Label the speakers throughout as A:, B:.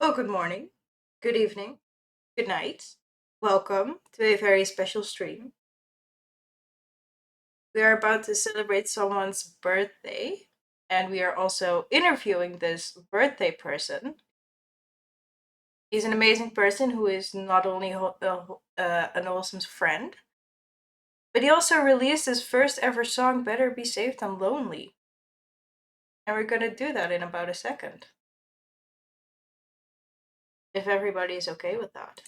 A: Oh, good morning, good evening, good night. Welcome to a very special stream. We are about to celebrate someone's birthday, and we are also interviewing this birthday person. He's an amazing person who is not only an awesome friend, but he also released his first ever song, Better Be Safe Than Lonely. And we're gonna do that in about a second, if everybody is okay with that.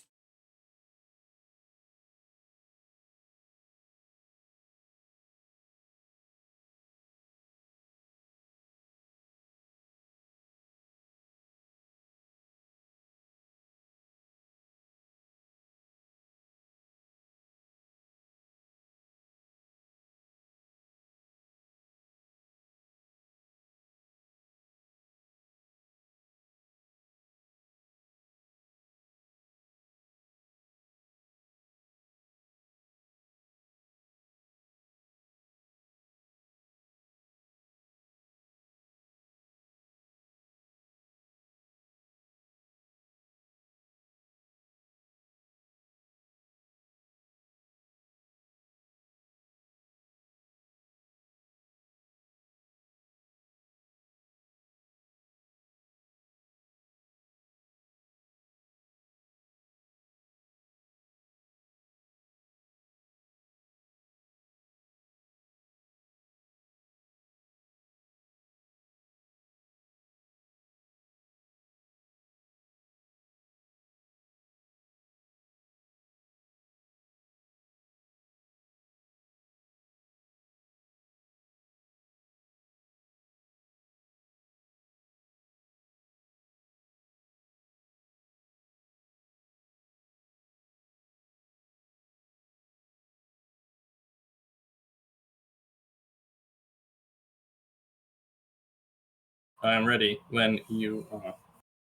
B: I'm ready when you are.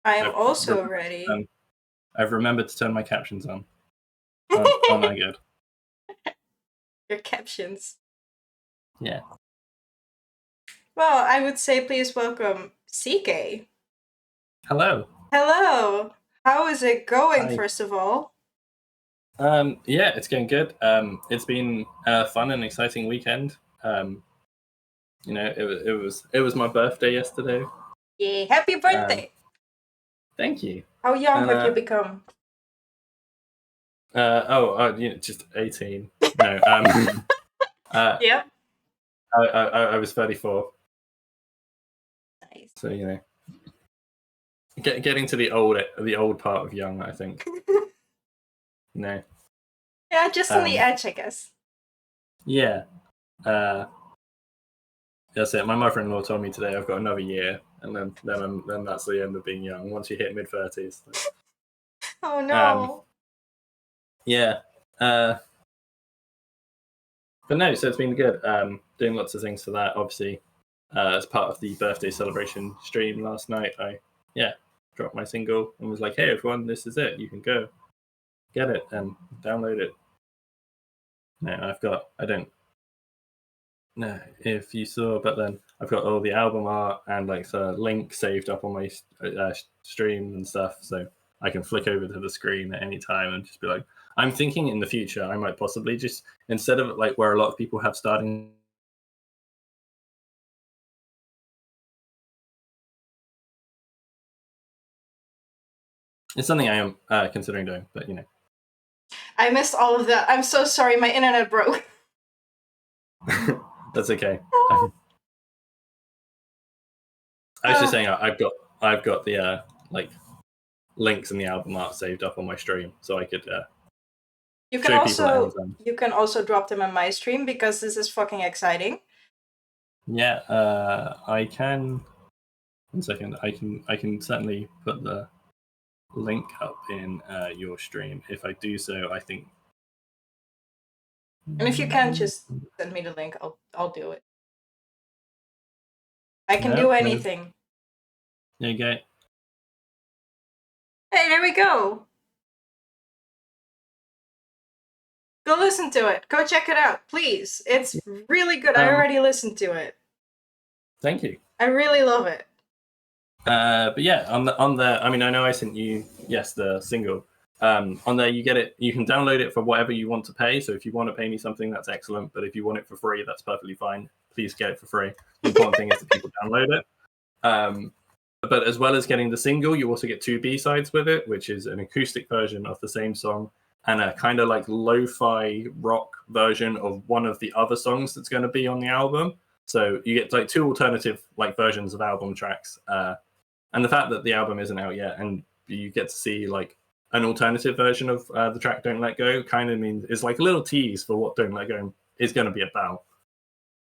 A: I am
B: I've
A: also
B: remembered
A: ready.
B: I've remembered to turn my captions on. Aren't I good?
A: Your captions.
B: Yeah.
A: Well, I would say please welcome CK.
B: Hello.
A: Hello. How is it going,
B: Hi.
A: first of all?
B: Yeah, it's going good. It's been a fun and exciting weekend. It was my birthday yesterday.
A: Yeah, happy
B: Um,
A: birthday.
B: Thank you.
A: How young
B: And
A: have you become?
B: just 18. No. uh,
A: Yep.
B: I was 34.
A: Nice.
B: So getting to the old part of young, I think. No.
A: Yeah, just on the
B: Um,
A: edge, I guess.
B: yeah. Uh, That's it. My mother-in-law told me today I've got another year, and then that's the end of being young. Once you hit mid-30s.
A: Oh
B: Um,
A: no.
B: yeah. Uh, but no, so it's been good. Doing lots of things for that. Obviously, as part of the birthday celebration stream last night, I dropped my single and was like, "Hey everyone, this is it. You can go get it and download it." No, I don't know if you saw, but then I've got all the album art and like the link saved up on my stream and stuff, so I can flick over to the screen at any time and just be like, I'm thinking in the future I might possibly just, instead of like where a lot of people have starting, it's something I am considering doing, but
A: I missed all of that. I'm so sorry, my internet broke.
B: that's okay. I was just saying I've got the like links and the album art saved up on my stream, so I could
A: You can
B: show people at any
A: also
B: time.
A: you can also drop them in my stream because this is fucking exciting.
B: Yeah, I can. 1 second. I can certainly put the link up in your stream. If I do so, I think.
A: And if you can't, just send me the link. I'll do it. I can do
B: No, no.
A: anything.
B: There you go.
A: Hey, there we go. Go listen to it. Go check it out, please. It's really good. I already listened to it.
B: Thank you.
A: I really love it.
B: But yeah, on there, I mean, I know I sent you the single. On there, you get it. You can download it for whatever you want to pay. So if you want to pay me something, that's excellent. But if you want it for free, that's perfectly fine. Please get it for free. The important thing is that people download it. But as well as getting the single, you also get 2 B-sides with it, which is an acoustic version of the same song and a kind of like lo-fi rock version of one of the other songs that's going to be on the album. So you get like 2 alternative like versions of album tracks. And the fact that the album isn't out yet and you get to see like an alternative version of the track "Don't Let Go" kind of means is like a little tease for what "Don't Let Go" is going to be about.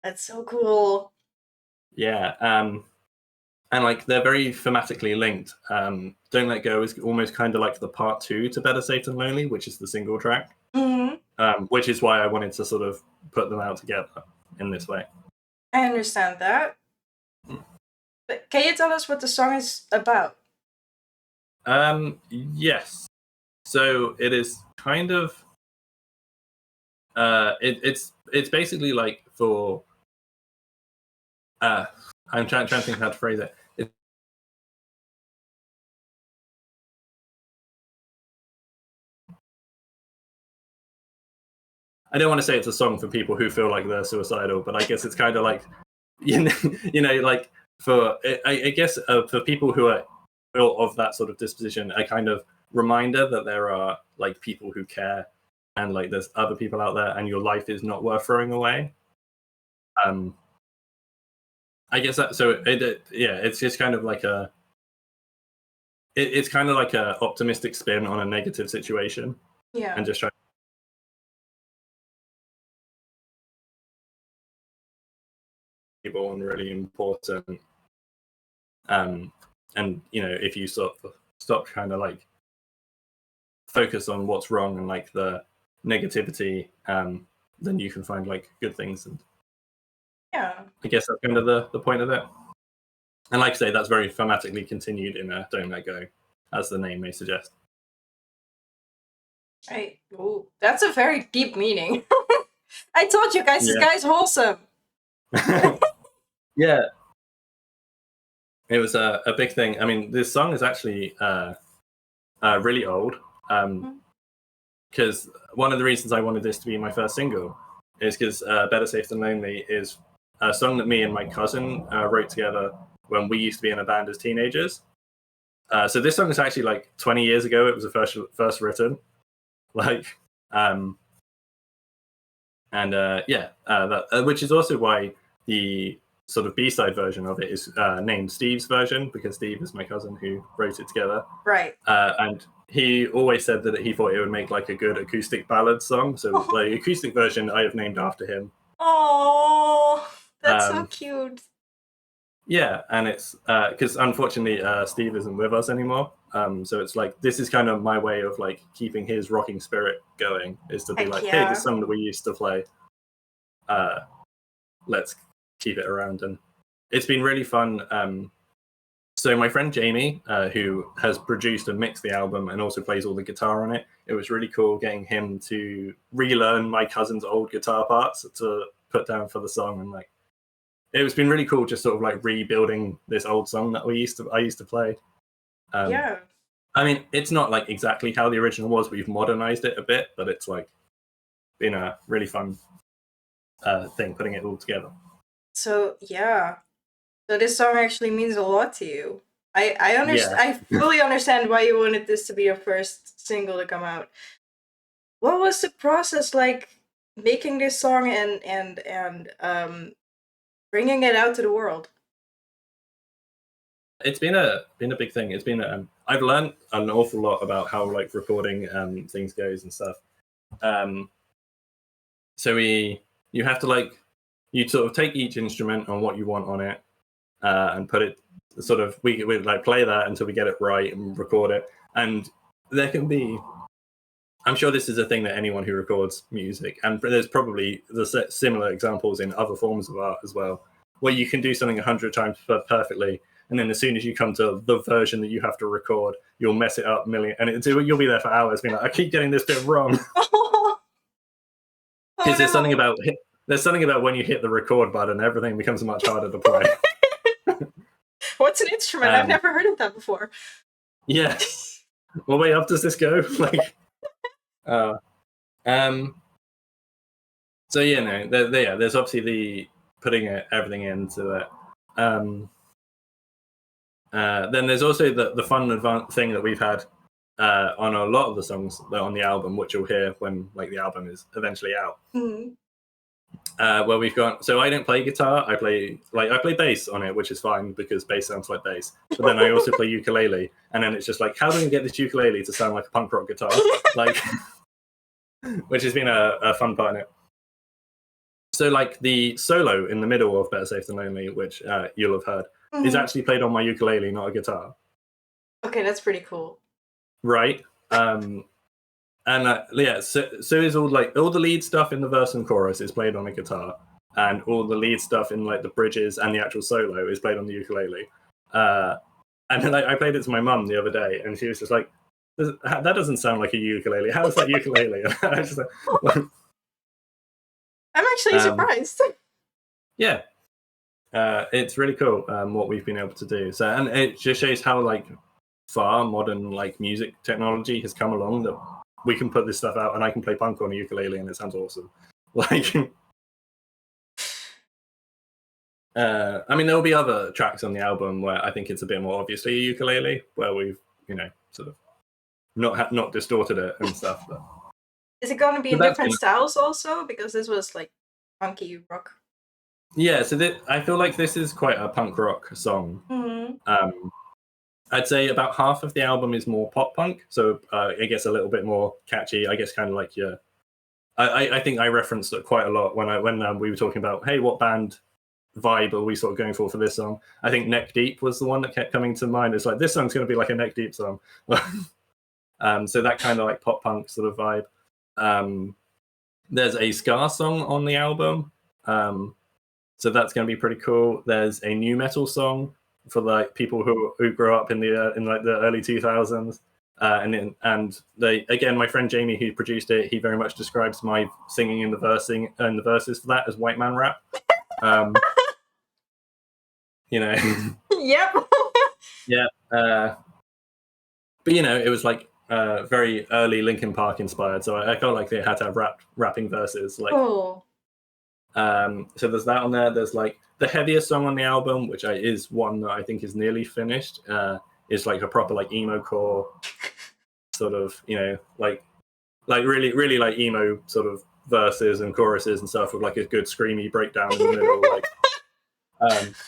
A: That's so cool.
B: Yeah, and like they're very thematically linked. "Don't Let Go" is almost kind of like the part 2 to "Better Safe Than Lonely," which is the single track. Which is why I wanted to sort of put them out together in this way.
A: I understand that. But can you tell us what the song is about?
B: Yes. So it is kind of it's basically like for I'm trying to think how to phrase it. I don't want to say it's a song for people who feel like they're suicidal, but I guess it's kind of like you know like for I guess for people who are of that sort of disposition, a kind of reminder that there are like people who care and like there's other people out there and your life is not worth throwing away. I guess that so it's just kind of like it's kind of like a optimistic spin on a negative situation.
A: Yeah.
B: And just try and really important. And if you stop kind of like focus on what's wrong and like the negativity, then you can find like good things. And
A: yeah,
B: I guess that's kind of the point of it. And like I say, that's very thematically continued in "Don't Let Go," as the name may suggest.
A: Right. Ooh, that's a very deep meaning. I told you guys, this guy's wholesome.
B: Yeah. It was a big thing. I mean, this song is actually really old. Because one of the reasons I wanted this to be my first single is because "Better Safe Than Lonely" is a song that me and my cousin wrote together when we used to be in a band as teenagers. So this song is actually like 20 years ago. It was first written, like, which is also why the sort of B-side version of it is named Steve's version, because Steve is my cousin who wrote it together.
A: Right.
B: And he always said that he thought it would make like a good acoustic ballad song. So the acoustic version I have named after him.
A: Oh, that's so cute.
B: Yeah, and it's because unfortunately Steve isn't with us anymore. So it's like this is kind of my way of like keeping his rocking spirit going, is to be like, hey, this song that we used to play, let's keep it around. And it's been really fun. So my friend Jamie, who has produced and mixed the album and also plays all the guitar on it, it was really cool getting him to relearn my cousin's old guitar parts to put down for the song. And like, it's been really cool just sort of like rebuilding this old song that I used to play.
A: Yeah.
B: I mean, it's not like exactly how the original was. We've modernized it a bit, but it's like been a really fun thing putting it all together.
A: So yeah. So this song actually means a lot to you. I understand. Yeah. I fully understand why you wanted this to be your first single to come out. What was the process like making this song and bringing it out to the world?
B: It's been a big thing. It's been I've learned an awful lot about how like recording things goes and stuff. So you have to like you sort of take each instrument and what you want on it. And put it sort of we like play that until we get it right and record it. And there can be, I'm sure this is a thing that anyone who records music, and there's probably the similar examples in other forms of art as well, where you can do something 100 times perfectly, and then as soon as you come to the version that you have to record, you'll mess it up a million, and you'll be there for hours being like, I keep getting this bit wrong. Because there's something about when you hit the record button, everything becomes much harder to play.
A: What's an instrument? I've
B: Um,
A: never heard of that before.
B: Yeah. Well, wait, up does this go? Like, uh, um, so there's obviously the putting everything into it. Then there's also the fun thing that we've had on a lot of the songs that are on the album, which you'll hear when like the album is eventually out.
A: Mm.
B: Where we've gone, so I don't play guitar. I play bass on it, which is fine because bass sounds like bass. But then I also play ukulele, and then it's just like, how do we get this ukulele to sound like a punk rock guitar? Like, which has been a fun part in it. So like the solo in the middle of Better Safe Than Lonely, which you'll have heard, is actually played on my ukulele, not a guitar.
A: Okay, that's pretty cool.
B: Right. And so is all the lead stuff in the verse and chorus is played on a guitar, and all the lead stuff in like the bridges and the actual solo is played on the ukulele. And then I played it to my mum the other day, and she was just like, "That doesn't sound like a ukulele. How is that ukulele?" And I was just like,
A: I'm actually surprised.
B: Yeah, it's really cool what we've been able to do. So, and it just shows how like far modern like music technology has come along, that we can put this stuff out and I can play punk on a ukulele and it sounds awesome. Like, I mean, there'll be other tracks on the album where I think it's a bit more obviously a ukulele, where we've sort of not distorted it and stuff. But
A: is it going to be in different styles also? Because this was like funky rock.
B: Yeah, so I feel like this is quite a punk rock song.
A: Mm-hmm.
B: I'd say about half of the album is more pop punk, so it gets a little bit more catchy. I guess kind of like I think I referenced it quite a lot when we were talking about, hey, what band vibe are we sort of going for this song? I think Neck Deep was the one that kept coming to mind. It's like, this song's going to be like a Neck Deep song. So that kind of like pop punk sort of vibe. There's a ska song on the album, so that's going to be pretty cool. There's a new metal song for like people who grew up in like the early 2000s. And they, again, my friend Jamie, who produced it, he very much describes my singing in the verses for that as white man rap.
A: Yep.
B: Yeah. But it was like very early Linkin Park inspired, so I felt like they had to have rapping verses. Like,
A: oh.
B: So there's that on there. There's like the heaviest song on the album, which is one that I think is nearly finished. Is like a proper like emo core sort of, like really really like emo sort of verses and choruses and stuff with like a good screamy breakdown in the middle. Like,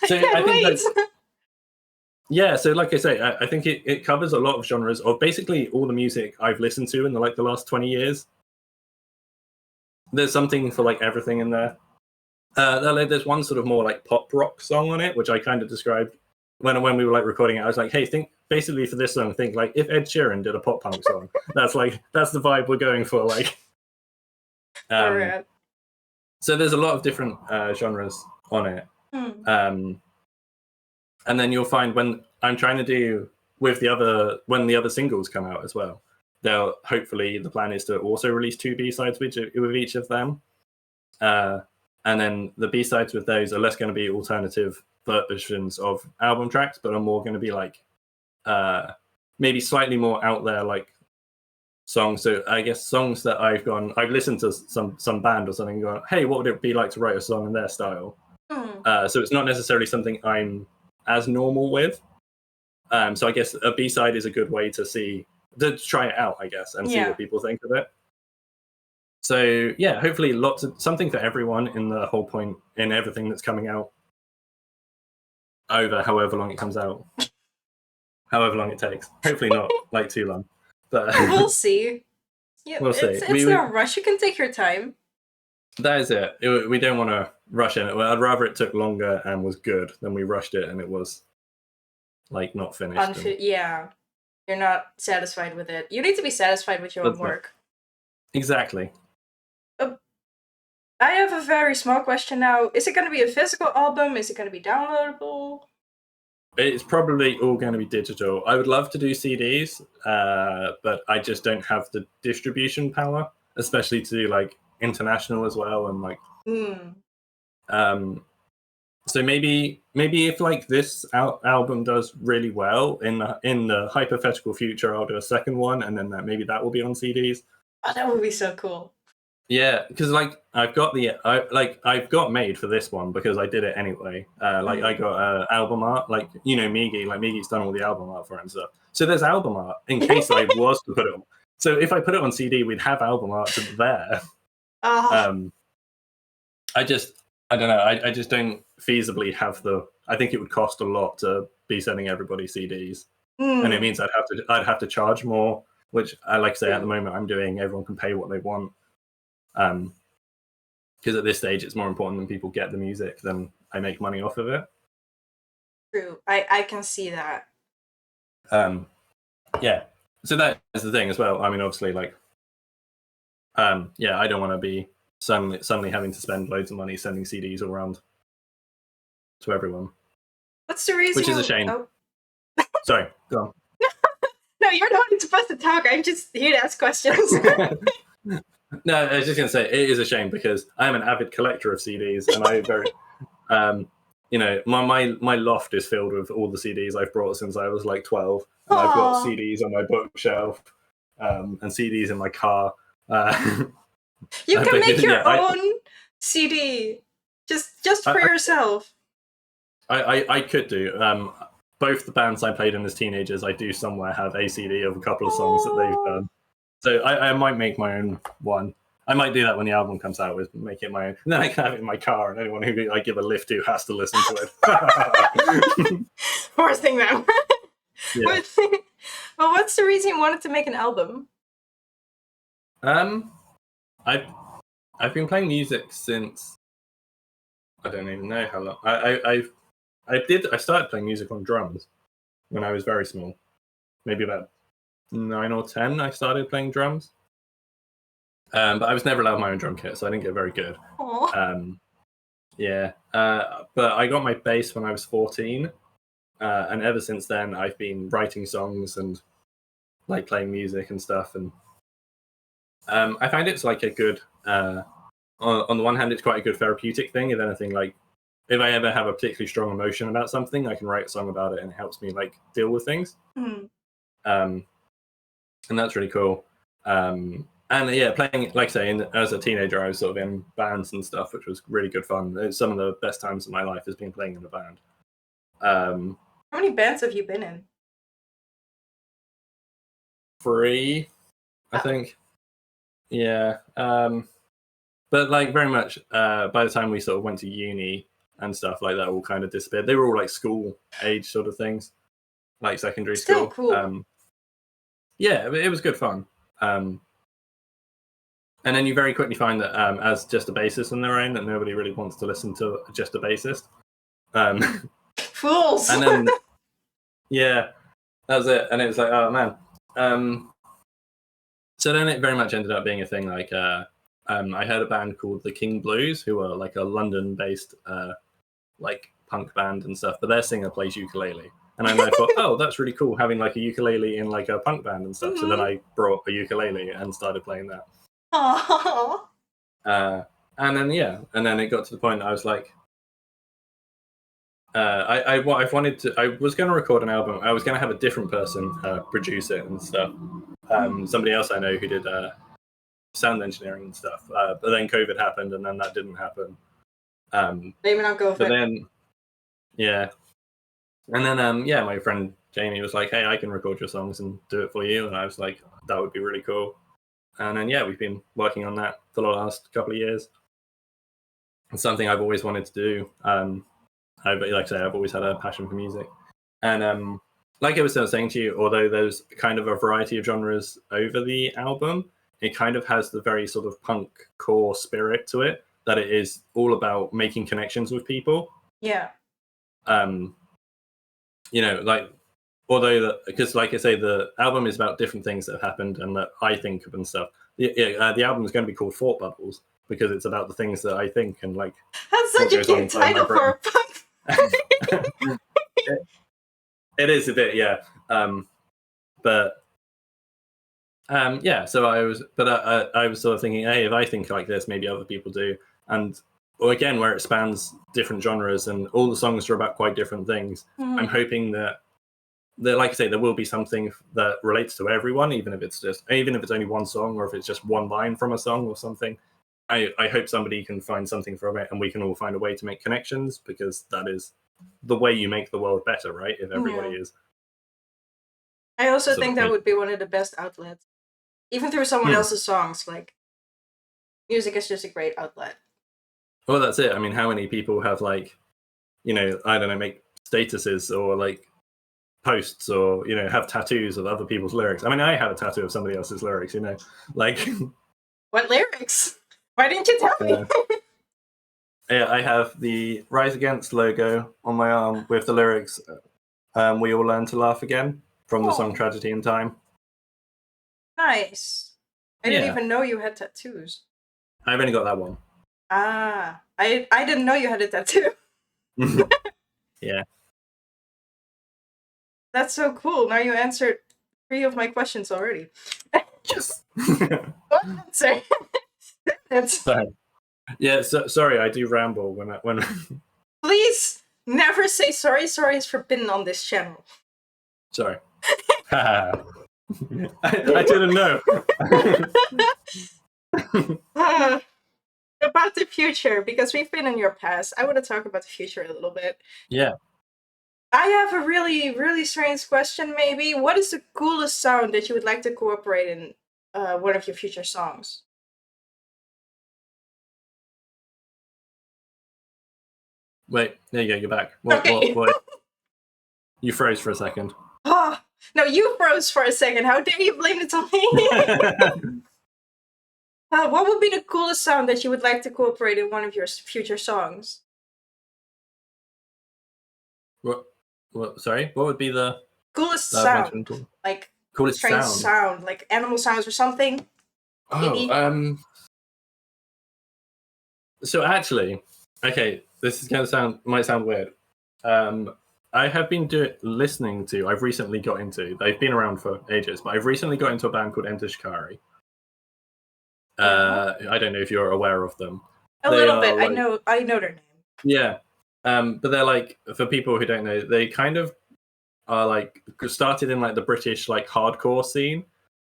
B: so I think yeah, so like I say, I think it covers a lot of genres of basically all the music I've listened to in the last 20 years. There's something for like everything in there. There's one sort of more like pop rock song on it, which I kind of described when we were like recording it. I was like, hey, think basically for this song, think like if Ed Sheeran did a pop punk song. that's the vibe we're going for. Like, so there's a lot of different genres on it. And then you'll find when I'm trying to do with when the other singles come out as well, they'll hopefully, the plan is to also release 2 B-sides with each of them. And then the B-sides with those are less going to be alternative versions of album tracks, but are more going to be like maybe slightly more out there like songs. So I guess songs that I've listened to some band or something and gone, hey, what would it be like to write a song in their style? So it's not necessarily something I'm as normal with. So I guess a B-side is a good way to try it out, I guess, and see what people think of it. So yeah, hopefully something for everyone in the whole point in everything that's coming out over however long it comes out, however long it takes. Hopefully not like too long, but
A: we'll see. Yeah,
B: we'll see.
A: It's no rush. You can take your time.
B: That is it. We don't want to rush in it. I'd rather it took longer and was good than we rushed it and it was like not finished.
A: Yeah, you're not satisfied with it. You need to be satisfied with your own work.
B: Exactly.
A: I have a very small question now. Is it going to be a physical album? Is it going to be downloadable?
B: It's probably all going to be digital. I would love to do CDs, but I just don't have the distribution power, especially to do like international as well and like. So maybe if like this album does really well in the hypothetical future, I'll do a second one, and then maybe that will be on CDs.
A: Oh, that would be so cool.
B: Yeah, because like I've got made for this one because I did it anyway. I got album art, like Migi, like Migi's done all the album art for it and stuff. So there's album art in case I was to put it on. So if I put it on CD, we'd have album art there.
A: Oh.
B: I don't know. I just don't feasibly have the. I think it would cost a lot to be sending everybody CDs, and it means I'd have to charge more. Which I like to say at the moment I'm doing. Everyone can pay what they want, because at this stage it's more important that people get the music than I make money off of it.
A: True, I can see that.
B: Yeah. So that is the thing as well. I mean, obviously, like, yeah, I don't want to be suddenly having to spend loads of money sending CDs all around to everyone.
A: What's the reason?
B: Which is a shame.
A: Oh.
B: Sorry, go on.
A: No, you're not supposed to talk. I'm just here to ask questions.
B: No, I was just going to say it is a shame because I am an avid collector of CDs, and I very, my loft is filled with all the CDs I've brought since I was like 12, and I've got CDs on my bookshelf, and CDs in my car.
A: You can make your own CD, just for yourself.
B: I could do. Both the bands I played in as teenagers, I do somewhere have a CD of a couple of songs that they've done. So I might make my own one. I might do that when the album comes out, with make it my own. And then I can have it in my car, and anyone who I give a lift to has to listen to it.
A: Poor thing, though.
B: Yeah.
A: Well, what's the reason you wanted to make an album?
B: I've been playing music since I don't even know how long. I started playing music on drums when I was very small, maybe about 9 or 10. I started playing drums, but I was never allowed my own drum kit, so I didn't get very good. Yeah, but I got my bass when I was 14, and ever since then I've been writing songs and like playing music and stuff. And I find it's like a good. On the one hand, it's quite a good therapeutic thing. If anything, like if I ever have a particularly strong emotion about something, I can write a song about it, and it helps me like deal with things. And that's really cool. And yeah, playing, like I say, as a teenager, I was sort of in bands and stuff, which was really good fun. It's some of the best times of my life has been playing in a band.
A: How many bands have you been in?
B: 3, I think. Yeah. But like very much by the time we sort of went to uni and stuff like that, all kind of disappeared. They were all like school age sort of things, like secondary
A: Still
B: school.
A: Cool.
B: Yeah, it was good fun. And then you very quickly find that as just a bassist on their own, that nobody really wants to listen to just a bassist.
A: Fools.
B: And then yeah, that was it. And it was like, oh man. So then it very much ended up being a thing. Like I heard a band called the King Blues, who are like a London-based like punk band and stuff, but their singer plays ukulele. And I thought, oh, that's really cool, having like a ukulele in like a punk band and stuff. So then I brought a ukulele and started playing that.
A: Aww.
B: And then it got to the point I was like, I was going to record an album. I was going to have a different person produce it and stuff. Somebody else I know who did sound engineering and stuff. But then COVID happened, and then that didn't happen.
A: Maybe not go for
B: it.
A: But
B: then, yeah. And then, my friend Jamie was like, hey, I can record your songs and do it for you. And I was like, that would be really cool. And then, we've been working on that for the last couple of years. It's something I've always wanted to do. Like I say, I've always had a passion for music. And like I was saying to you, although there's kind of a variety of genres over the album, it kind of has the very sort of punk core spirit to it, that it is all about making connections with people.
A: Yeah.
B: Because like I say, the album is about different things that have happened and that I think of and stuff. The album is going to be called Thought Bubbles because it's about the things that I think and like.
A: That's such a cute title for a punk.
B: It is a bit, yeah. So I was sort of thinking, hey, if I think like this, maybe other people do. And again, where it spans different genres and all the songs are about quite different things. I'm hoping that like I say, there will be something that relates to everyone, even if it's only one song or if it's just one line from a song or something. I hope somebody can find something from it and we can all find a way to make connections, because that is the way you make the world better, right? If everybody is.
A: I also
B: sort
A: think
B: of
A: that
B: make-
A: would be one of the best outlets. Even through someone else's songs, like, music is just a great outlet.
B: Well, that's it. I mean, how many people have, like, you know, I don't know, make statuses or like posts or, you know, have tattoos of other people's lyrics. I mean, I have a tattoo of somebody else's lyrics, you know, like.
A: What lyrics? Why didn't you tell me?
B: Yeah, I have the Rise Against logo on my arm with the lyrics, "We all learn to laugh again," from the song "Tragedy in Time."
A: Nice. I didn't even know you had tattoos.
B: I've only got that one.
A: Ah, I didn't know you had a tattoo.
B: Yeah.
A: That's so cool. Now you answered 3 of my questions already.
B: Yes.
A: What answer? That's...
B: Yeah, sorry, I do ramble when.
A: Please never say sorry. Sorry is forbidden on this channel.
B: Sorry. I didn't know.
A: About the future, because we've been in your past. I want to talk about the future a little bit.
B: Yeah.
A: I have a really, really strange question, maybe. What is the coolest sound that you would like to incorporate in one of your future songs?
B: Wait, there you go, you're back.
A: Okay.
B: What? You froze for a second.
A: Oh, no, you froze for a second. How dare you blame it on me? What would be the coolest sound that you would like to incorporate in one of your future songs?
B: What? Sorry, what would be the
A: coolest sound? Like
B: coolest
A: strange sound, like animal sounds or something? Maybe?
B: Oh, so actually, okay, this is gonna might sound weird. I have been I've recently got into. They've been around for ages, but I've recently got into a band called Enter Shikari. I don't know if you're aware of them.
A: A little bit. Like, I know their name.
B: Yeah. But they're like, for people who don't know, they kind of are like started in like the British like hardcore scene.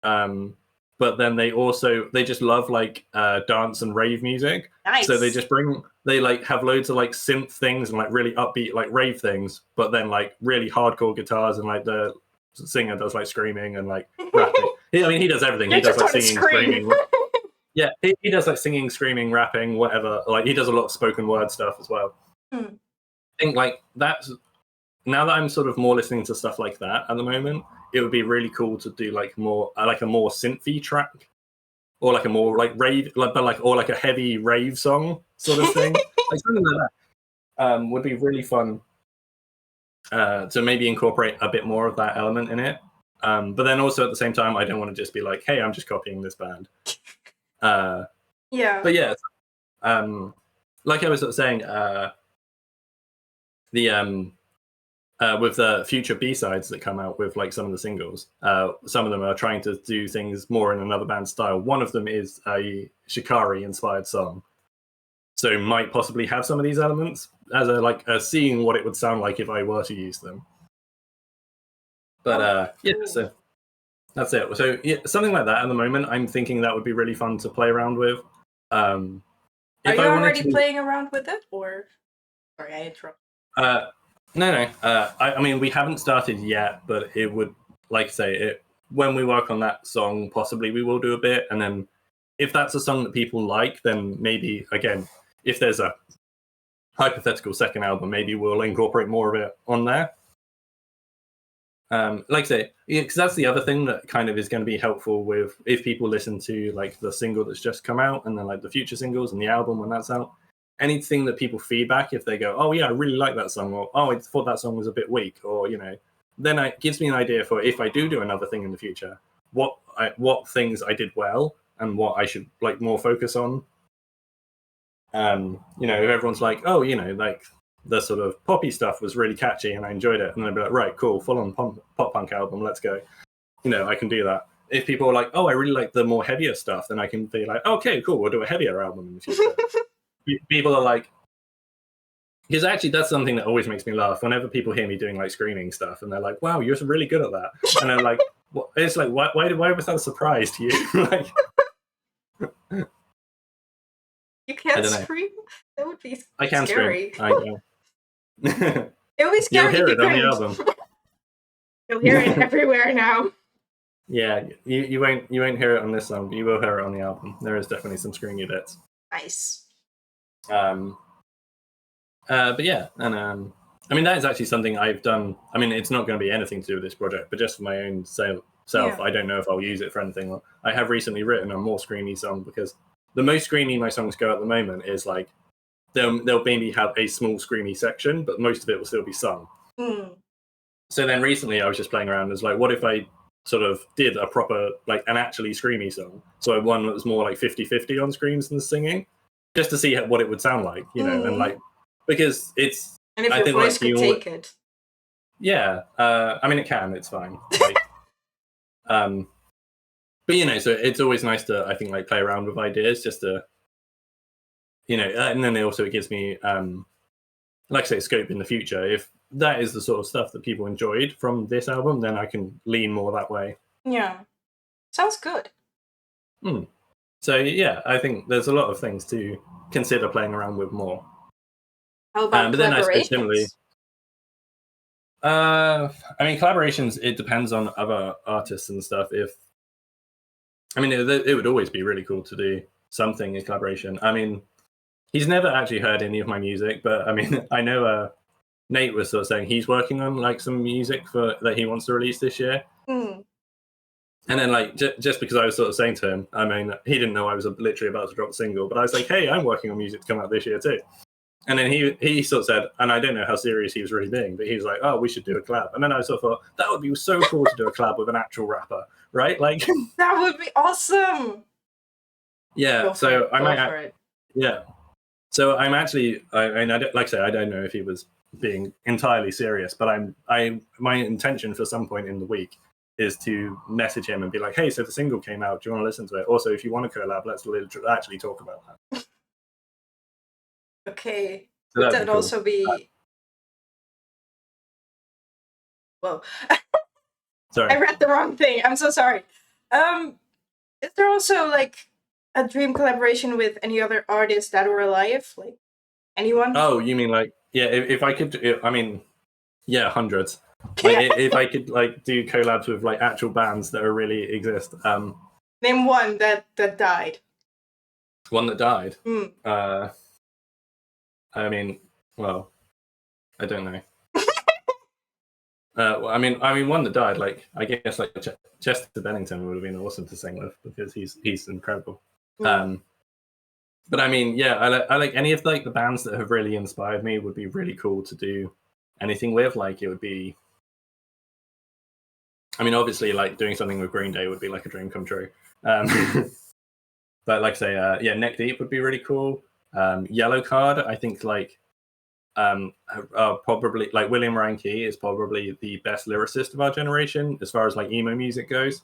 B: But then they just love like dance and rave music.
A: Nice.
B: So they like have loads of like synth things and like really upbeat like rave things, but then like really hardcore guitars, and like the singer does like screaming and like rapping. He does everything. He does like singing, screaming. Yeah, he does like singing, screaming, rapping, whatever. Like he does a lot of spoken word stuff as well. I think like that's, now that I'm sort of more listening to stuff like that at the moment, it would be really cool to do like more like a more synthy track, or like a more like rave, or like a heavy rave song sort of thing. Like something like that would be really fun to maybe incorporate a bit more of that element in it. But then also at the same time, I don't want to just be like, hey, I'm just copying this band.
A: Yeah.
B: But yeah, like I was sort of saying, with the future B-sides that come out with like some of the singles, some of them are trying to do things more in another band style. One of them is a Shikari inspired song, so might possibly have some of these elements as seeing what it would sound like if I were to use them. But yeah, so that's it. So yeah, something like that at the moment. I'm thinking that would be really fun to play around with.
A: Are you already playing around with it, or? Sorry, I interrupted.
B: No. I mean, we haven't started yet, but it would, like I say, when we work on that song, possibly we will do a bit, and then if that's a song that people like, then maybe again, if there's a hypothetical second album, maybe we'll incorporate more of it on there. Like I say, because that's the other thing that kind of is going to be helpful with if people listen to like the single that's just come out, and then like the future singles and the album when that's out. Anything that people feedback, if they go, oh yeah, I really like that song, or oh, I thought that song was a bit weak, or then it gives me an idea for if I do another thing in the future, what things I did well and what I should like more focus on. If everyone's like, oh, like the sort of poppy stuff was really catchy and I enjoyed it, and then I'd be like, right, cool, full on pop punk album, let's go. I can do that. If people are like, oh, I really like the more heavier stuff, then I can be like, okay, cool, we'll do a heavier album in the future. people are like, because actually that's something that always makes me laugh. Whenever people hear me doing like screaming stuff, and they're like, "Wow, you're really good at that," and I'm like, what? It's like, why was that a surprise to you? Like,
A: You
B: I
A: can't
B: don't know.
A: scream? That would be
B: I can
A: scary.
B: scream. I know.
A: It would be scary
B: You'll hear
A: if
B: it
A: you
B: on the
A: couldn't.
B: album.
A: You'll hear it everywhere now.
B: Yeah, you won't hear it on this song, but you will hear it on the album. There is definitely some screamy bits.
A: Nice.
B: But yeah, and I mean that is actually something I've done. I mean, it's not going to be anything to do with this project, but just for my own self,
A: Yeah.
B: I don't know if I'll use it for anything. I have recently written a more screamy song because the most screamy my songs go at the moment is like they'll maybe have a small screamy section, but most of it will still be sung.
A: Mm.
B: So then recently I was just playing around as like, what if I sort of did a proper, like an actually screamy song? So one that was more like 50-50 on screams than singing, just to see what it would sound like, you know, and like, because it's,
A: And if
B: I
A: your
B: think,
A: voice
B: like,
A: could take it.
B: yeah, I mean, it can, it's fine. Like, but you know, so it's always nice to, I think, like play around with ideas just to, you know, and then it gives me, like I say, scope in the future. If that is the sort of stuff that people enjoyed from this album, then I can lean more that way.
A: Yeah. Sounds good.
B: So yeah, I think there's a lot of things to consider playing around with more.
A: How about
B: But then I suppose
A: collaborations?
B: similarly, I mean, collaborations, it depends on other artists and stuff. I mean, it would always be really cool to do something in collaboration. I mean, he's never actually heard any of my music, but I mean, I know Nate was sort of saying he's working on like some music that he wants to release this year.
A: Mm.
B: And then, like, just because I was sort of saying to him, I mean, he didn't know I was literally about to drop a single, but I was like, hey, I'm working on music to come out this year too. And then he sort of said, and I don't know how serious he was really being, but he was like, oh, we should do a collab. And then I sort of thought, that would be so cool to do a collab with an actual rapper, right? Like,
A: that would be awesome.
B: Yeah, so I might, yeah. So I'm actually, I like I say, I don't know if he was being entirely serious, but my intention for some point in the week is to message him and be like, hey, so the single came out, do you want to listen to it? Also, if you want to collab, let's actually talk about that.
A: Okay.
B: So
A: Would
B: that'd
A: that
B: be cool.
A: also be... Whoa.
B: Sorry.
A: I read the wrong thing. I'm so sorry. Is there also like a dream collaboration with any other artists that were alive? Like anyone?
B: Oh, you mean like, yeah, if I could, I mean, yeah, hundreds. Like, if I could like do collabs with like actual bands that really exist.
A: Name one that died.
B: One that died.
A: Mm.
B: I mean, well, I don't know. Well, I mean, one that died. Like, I guess like Chester Bennington would have been awesome to sing with because he's incredible.
A: Mm.
B: But I mean, yeah, I like any of like the bands that have really inspired me. Would be really cool to do anything with. Like, it would be. I mean, obviously, like doing something with Green Day would be like a dream come true. But like I say, yeah, Neck Deep would be really cool. Yellow Card, I think like probably like William Ranke is probably the best lyricist of our generation as far as like emo music goes.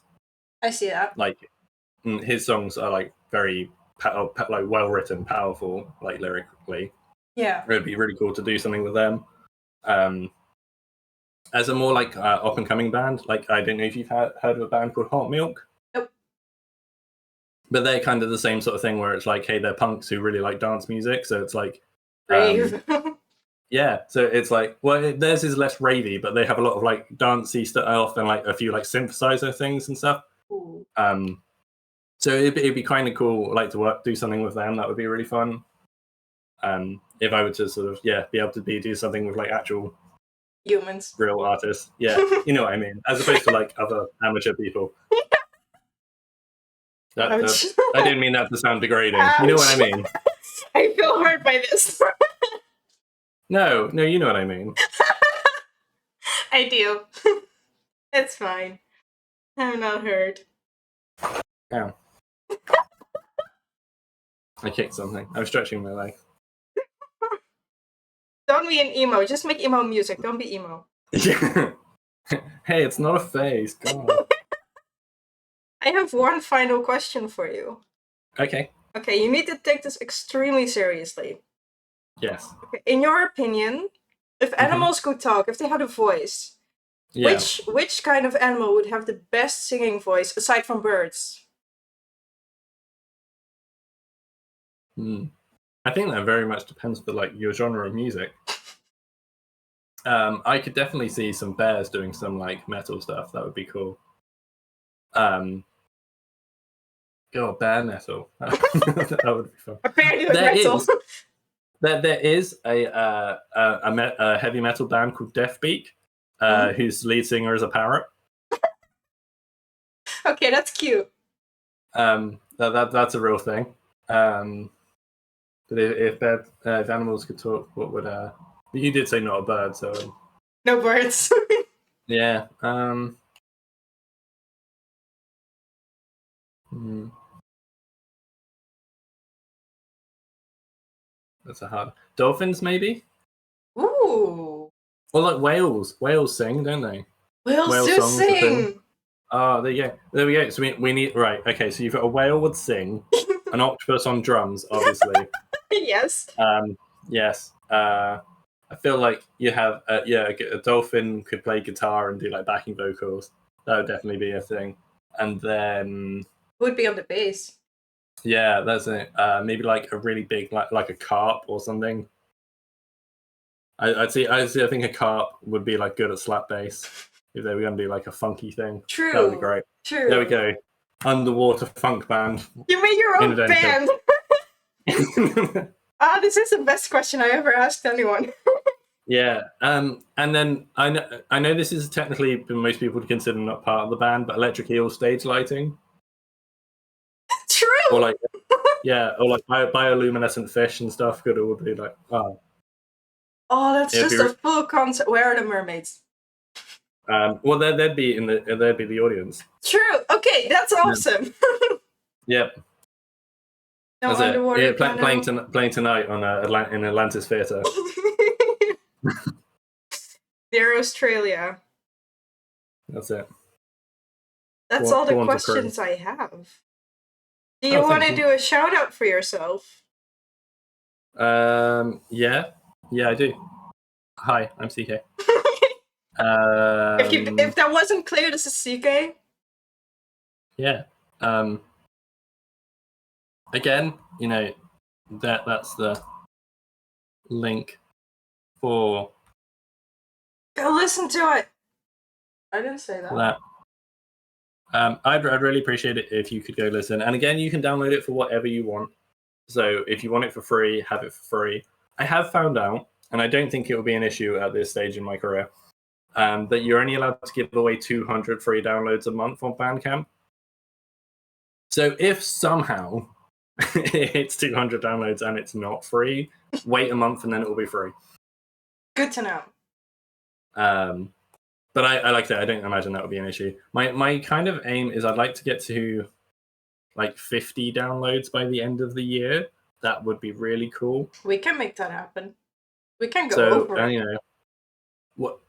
A: I see that.
B: Like his songs are like very like well written, powerful, like lyrically.
A: Yeah.
B: It would be really cool to do something with them. As a more like up and coming band, like I don't know if you've heard of a band called Hot Milk.
A: Nope.
B: But they're kind of the same sort of thing where it's like, hey, they're punks who really like dance music, so it's like
A: Brave.
B: yeah, so it's like, well, theirs is less ravey, but they have a lot of like dancey stuff and like a few like synthesizer things and stuff.
A: Ooh.
B: So it'd be kind of cool, like to do something with them. That would be really fun. If I were to sort of be able to do something with like actual
A: humans,
B: real artists, yeah, you know what I mean, as opposed to like other amateur people. I didn't mean that to sound degrading. Ouch. You know what I mean?
A: I feel hurt by this.
B: No, you know what I mean.
A: I do. It's fine. I'm not hurt.
B: Yeah. I kicked something. I was stretching my leg.
A: Don't be an emo. Just make emo music. Don't be emo.
B: Hey, it's not a phase. God.
A: I have one final question for you.
B: Okay.
A: Okay, you need to take this extremely seriously.
B: Yes.
A: Okay, in your opinion, if animals could talk, if they had a voice,
B: Yeah.
A: which kind of animal would have the best singing voice aside from birds?
B: Hmm. I think that very much depends for like your genre of music. I could definitely see some bears doing some like metal stuff. That would be cool. Go bear metal. That would be fun.
A: Apparently, like
B: There
A: metal.
B: is there is a heavy metal band called Deathbeak, whose lead singer is a parrot.
A: Okay, that's cute.
B: That's a real thing. But if animals could talk, what would you did say not a bird, so
A: No birds.
B: yeah. That's a hard. Dolphins, maybe,
A: Ooh.
B: or like whales. Whales sing, don't they?
A: Whales
B: Whale
A: do
B: songs are thing.
A: sing.
B: Oh, there you go. There we go. So we need right. Okay, so you've got a whale would sing, an octopus on drums, obviously.
A: Yes.
B: Yes. I feel like you have a dolphin could play guitar and do like backing vocals. That would definitely be a thing. And then
A: Would be on the bass.
B: yeah, that's it. Maybe like a really big like a carp or something. I'd see. I think a carp would be like good at slap bass if they were going to do like a funky thing.
A: True.
B: That would be great.
A: True.
B: There we go. Underwater funk band.
A: You made your own
B: Invented.
A: band. This is the best question I ever asked anyone.
B: Yeah. And then I know this is technically most people would consider not part of the band, but Electric Eel stage lighting.
A: True.
B: Or like or like bioluminescent fish and stuff could all be like
A: that's just a full concept. Where are the mermaids?
B: Well, they'd be the audience.
A: True. Okay, that's awesome.
B: Yep.
A: No
B: That's
A: underwater.
B: it. Yeah, playing tonight on in Atlantis Theatre.
A: Near Australia.
B: That's it.
A: That's all the questions I have. Do you want to do a shout out for yourself?
B: Yeah, I do. Hi, I'm CK.
A: If that wasn't clear, this is CK.
B: Yeah. Again, that's the link for.
A: Go listen to it. I didn't say that.
B: I'd really appreciate it if you could go listen. And again, you can download it for whatever you want. So if you want it for free, have it for free. I have found out, and I don't think it will be an issue at this stage in my career, that you're only allowed to give away 200 free downloads a month on Bandcamp. So if somehow it hits 200 downloads and it's not free, wait a month and then it will be free.
A: Good to know.
B: But I like that. I don't imagine that would be an issue. My kind of aim is I'd like to get to like 50 downloads by the end of the year. That would be really cool.
A: We can make that happen. We can go over it.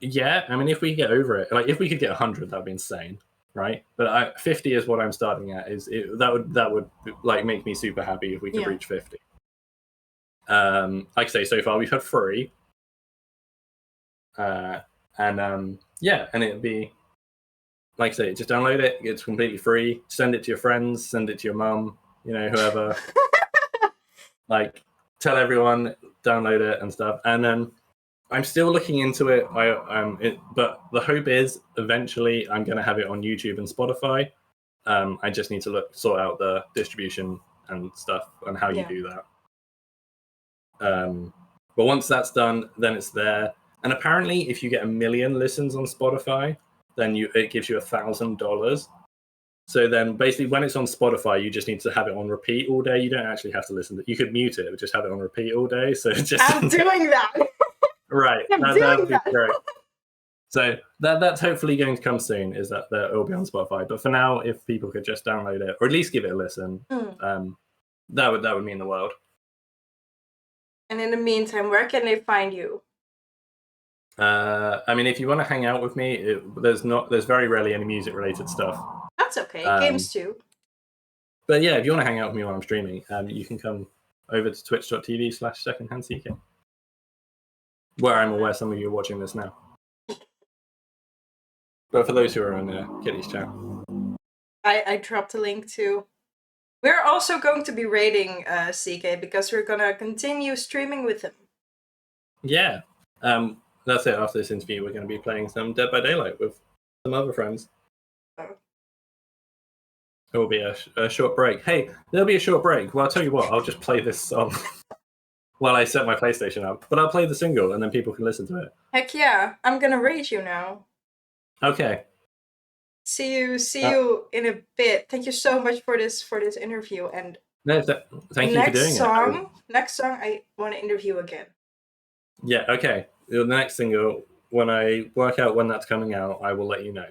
B: Yeah, I mean, if we get over it, like if we could get 100, that'd be insane, right? But 50 is what I'm starting at. That would like make me super happy if we could reach 50. Like I say, so far we've had 3. And it'd be like I say, just download it. It's completely free. Send it to your friends. Send it to your mum. Whoever. Like, tell everyone. Download it and stuff. And then I'm still looking into it. But the hope is eventually I'm going to have it on YouTube and Spotify. I just need to sort out the distribution and stuff and how you do that. But once that's done, then it's there. And apparently, if you get 1 million listens on Spotify, then it gives you $1,000. So then, basically, when it's on Spotify, you just need to have it on repeat all day. You don't actually have to listen to it. You could mute it, but just have it on repeat all day. So
A: I'm doing that.
B: Right, that would be great. So that's hopefully going to come soon. Is that it will be on Spotify? But for now, if people could just download it or at least give it a listen, that would mean the world.
A: And in the meantime, where can they find you?
B: I mean, if you want to hang out with me, there's very rarely any music related stuff.
A: That's okay. Games too.
B: But yeah, if you want to hang out with me while I'm streaming, you can come over to twitch.tv/secondhandck, where I'm aware some of you are watching this now. But for those who are on Kitty's chat,
A: I dropped a link too. We're also going to be raiding CK because we're gonna continue streaming with him.
B: yeah, that's it. After this interview, we're going to be playing some Dead by Daylight with some other friends.
A: Oh.
B: It will be a short break. Hey, there'll be a short break. Well, I'll tell you what. I'll just play this song while I set my PlayStation up. But I'll play the single, and then people can listen to it.
A: Heck yeah! I'm gonna raid you now.
B: Okay.
A: See you in a bit. Thank you so much for this interview. And
B: No, thank you for doing it.
A: Next song, I want to interview again.
B: Yeah. Okay. The next single, when I work out when that's coming out, I will let you know.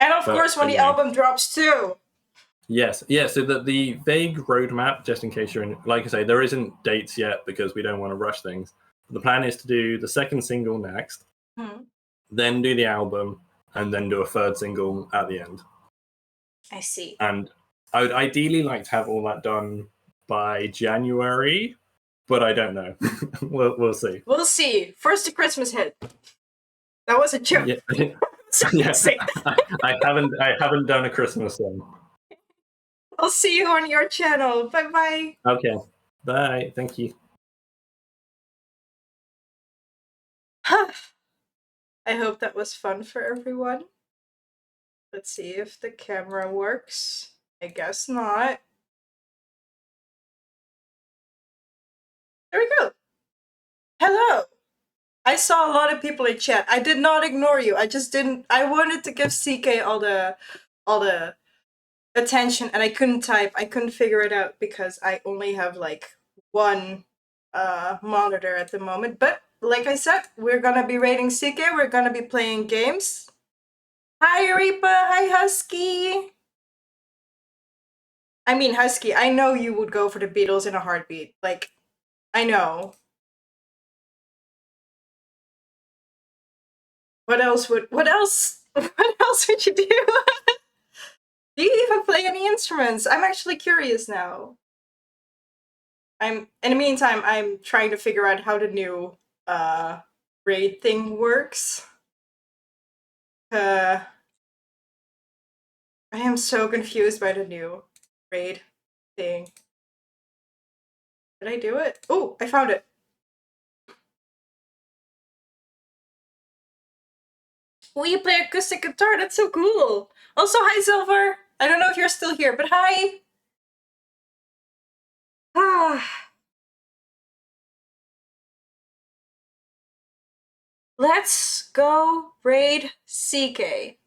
A: And of course, when the album drops too.
B: Yes. Yeah. So the vague roadmap, just in case you're in, like I say, there isn't dates yet because we don't want to rush things. The plan is to do the second single next, then do the album, and then do a third single at the end.
A: I see.
B: And I would ideally like to have all that done by January, but I don't know. we'll see.
A: We'll see. First, the Christmas hit. That was a joke.
B: Yeah. Yeah. I haven't done a Christmas song.
A: I'll see you on your channel. Bye bye.
B: Okay. Bye. Thank you.
A: I hope that was fun for everyone. Let's see if the camera works. I guess not. There we go. Hello. I saw a lot of people in chat. I did not ignore you. I just didn't. I wanted to give CK all the attention, and I couldn't type. I couldn't figure it out because I only have like one monitor at the moment. But like I said, we're gonna be rating CK. We're gonna be playing games. Hi Reaper. Hi Husky. I mean Husky. I know you would go for the Beatles in a heartbeat. Like, I know. What else would you do? Do you even play any instruments? I'm actually curious now. In the meantime, I'm trying to figure out how the new raid thing works. I am so confused by the new raid thing. Did I do it? Oh, I found it. Oh, you play acoustic guitar? That's so cool. Also, hi Silver. I don't know if you're still here, but hi. Let's go raid CK.